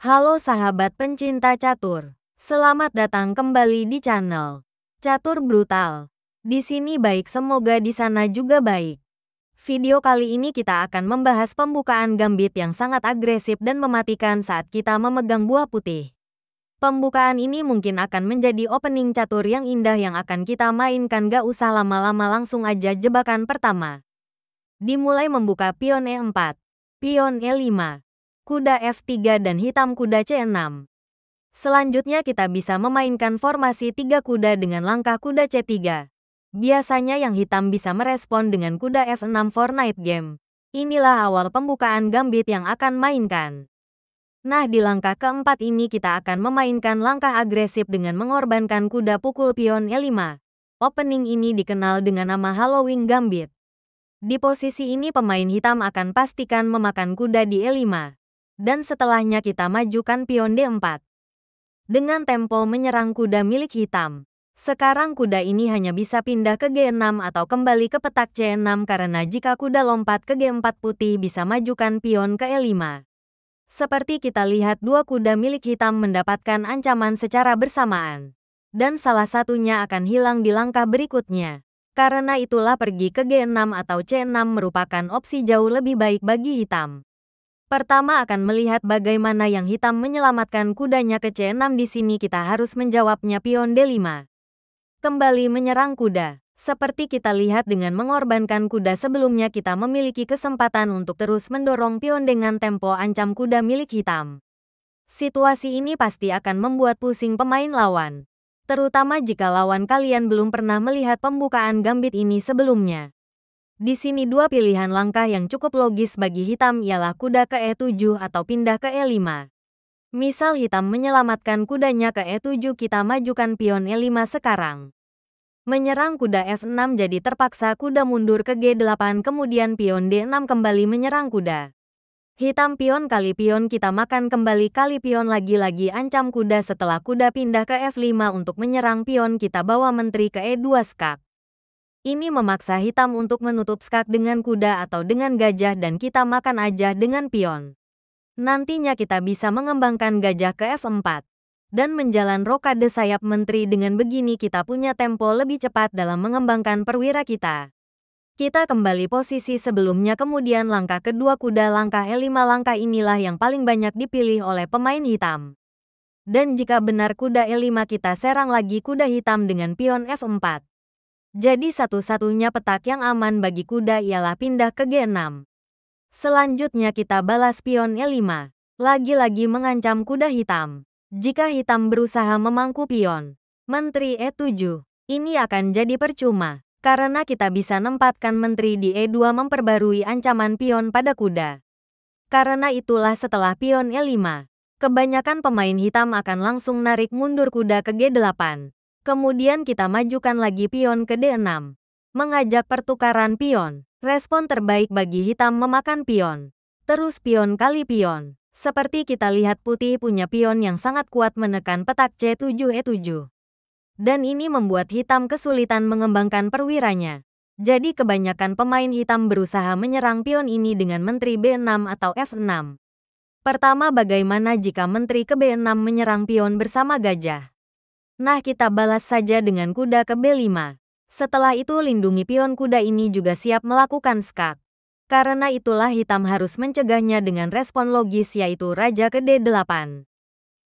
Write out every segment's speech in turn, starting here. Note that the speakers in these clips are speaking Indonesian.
Halo sahabat pencinta catur. Selamat datang kembali di channel Catur Brutal. Di sini baik, semoga di sana juga baik. Video kali ini kita akan membahas pembukaan gambit yang sangat agresif dan mematikan saat kita memegang buah putih. Pembukaan ini mungkin akan menjadi opening catur yang indah yang akan kita mainkan, gak usah lama-lama, langsung aja jebakan pertama. Dimulai membuka pion E4, pion E5, kuda F3 dan hitam kuda C6. Selanjutnya kita bisa memainkan formasi 3 kuda dengan langkah kuda C3. Biasanya yang hitam bisa merespon dengan kuda F6 for night game. Inilah awal pembukaan gambit yang akan mainkan. Nah, di langkah keempat ini kita akan memainkan langkah agresif dengan mengorbankan kuda pukul pion E5. Opening ini dikenal dengan nama Halloween Gambit. Di posisi ini pemain hitam akan pastikan memakan kuda di E5. Dan setelahnya kita majukan pion D4. Dengan tempo menyerang kuda milik hitam. Sekarang kuda ini hanya bisa pindah ke G6 atau kembali ke petak C6 karena jika kuda lompat ke G4 putih bisa majukan pion ke E5. Seperti kita lihat, dua kuda milik hitam mendapatkan ancaman secara bersamaan. Dan salah satunya akan hilang di langkah berikutnya. Karena itulah pergi ke G6 atau C6 merupakan opsi jauh lebih baik bagi hitam. Pertama akan melihat bagaimana yang hitam menyelamatkan kudanya ke C6. Di sini kita harus menjawabnya pion D5. Kembali menyerang kuda. Seperti kita lihat, dengan mengorbankan kuda sebelumnya kita memiliki kesempatan untuk terus mendorong pion dengan tempo ancam kuda milik hitam. Situasi ini pasti akan membuat pusing pemain lawan. Terutama jika lawan kalian belum pernah melihat pembukaan gambit ini sebelumnya. Di sini dua pilihan langkah yang cukup logis bagi hitam ialah kuda ke E7 atau pindah ke E5. Misal hitam menyelamatkan kudanya ke E7, kita majukan pion E5 sekarang. Menyerang kuda F6, jadi terpaksa kuda mundur ke G8, kemudian pion D6 kembali menyerang kuda. Hitam pion kali pion, kita makan kembali kali pion, lagi-lagi ancam kuda. Setelah kuda pindah ke F5 untuk menyerang pion, kita bawa menteri ke E2 skak. Ini memaksa hitam untuk menutup skak dengan kuda atau dengan gajah dan kita makan aja dengan pion. Nantinya kita bisa mengembangkan gajah ke F4 dan menjalan rokade sayap menteri. Dengan begini kita punya tempo lebih cepat dalam mengembangkan perwira kita. Kita kembali posisi sebelumnya, kemudian langkah kedua kuda langkah E5. Langkah inilah yang paling banyak dipilih oleh pemain hitam. Dan jika benar kuda E5, kita serang lagi kuda hitam dengan pion F4. Jadi satu-satunya petak yang aman bagi kuda ialah pindah ke G6. Selanjutnya kita balas pion E5. Lagi-lagi mengancam kuda hitam. Jika hitam berusaha memangku pion menteri E7, ini akan jadi percuma. Karena kita bisa nempatkan menteri di E2 memperbarui ancaman pion pada kuda. Karena itulah setelah pion E5, kebanyakan pemain hitam akan langsung narik mundur kuda ke G8. Kemudian kita majukan lagi pion ke D6. Mengajak pertukaran pion. Respon terbaik bagi hitam memakan pion. Terus pion kali pion. Seperti kita lihat, putih punya pion yang sangat kuat menekan petak C7 E7. Dan ini membuat hitam kesulitan mengembangkan perwiranya. Jadi kebanyakan pemain hitam berusaha menyerang pion ini dengan menteri B6 atau F6. Pertama, bagaimana jika menteri ke B6 menyerang pion bersama gajah? Nah, kita balas saja dengan kuda ke B5. Setelah itu lindungi pion kuda ini juga siap melakukan skak. Karena itulah hitam harus mencegahnya dengan respon logis, yaitu raja ke D8.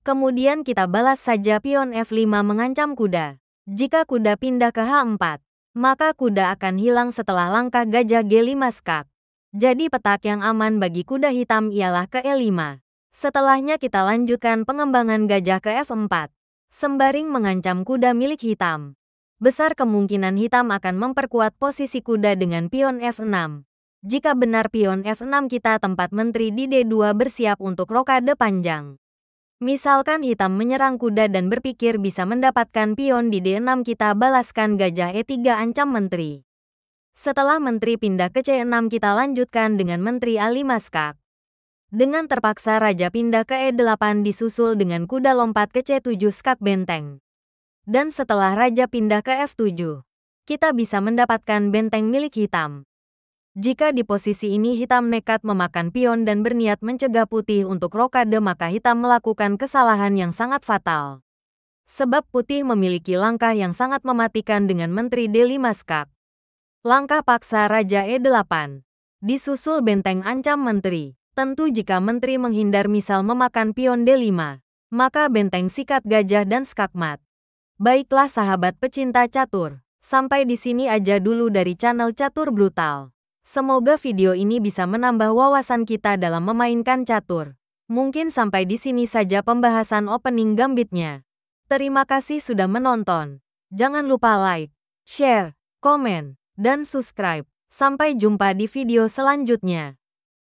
Kemudian kita balas saja pion F5 mengancam kuda. Jika kuda pindah ke H4, maka kuda akan hilang setelah langkah gajah G5 skak. Jadi petak yang aman bagi kuda hitam ialah ke E5. Setelahnya kita lanjutkan pengembangan gajah ke F4. Sembaring mengancam kuda milik hitam. Besar kemungkinan hitam akan memperkuat posisi kuda dengan pion F6. Jika benar pion F6, kita tempat menteri di D2 bersiap untuk rokade panjang. Misalkan hitam menyerang kuda dan berpikir bisa mendapatkan pion di D6, kita balaskan gajah E3 ancam menteri. Setelah menteri pindah ke C6, kita lanjutkan dengan menteri A5 skak. Dengan terpaksa raja pindah ke E8 disusul dengan kuda lompat ke C7 skak benteng. Dan setelah raja pindah ke F7, kita bisa mendapatkan benteng milik hitam. Jika di posisi ini hitam nekat memakan pion dan berniat mencegah putih untuk rokade, maka hitam melakukan kesalahan yang sangat fatal. Sebab putih memiliki langkah yang sangat mematikan dengan menteri D5 skak. Langkah paksa Raja E8. Disusul benteng ancam menteri. Tentu jika menteri menghindar misal memakan pion D5, maka benteng sikat gajah dan skakmat. Baiklah sahabat pecinta catur, sampai di sini aja dulu dari channel Catur Brutal. Semoga video ini bisa menambah wawasan kita dalam memainkan catur. Mungkin sampai di sini saja pembahasan opening gambitnya. Terima kasih sudah menonton. Jangan lupa like, share, komen, dan subscribe. Sampai jumpa di video selanjutnya.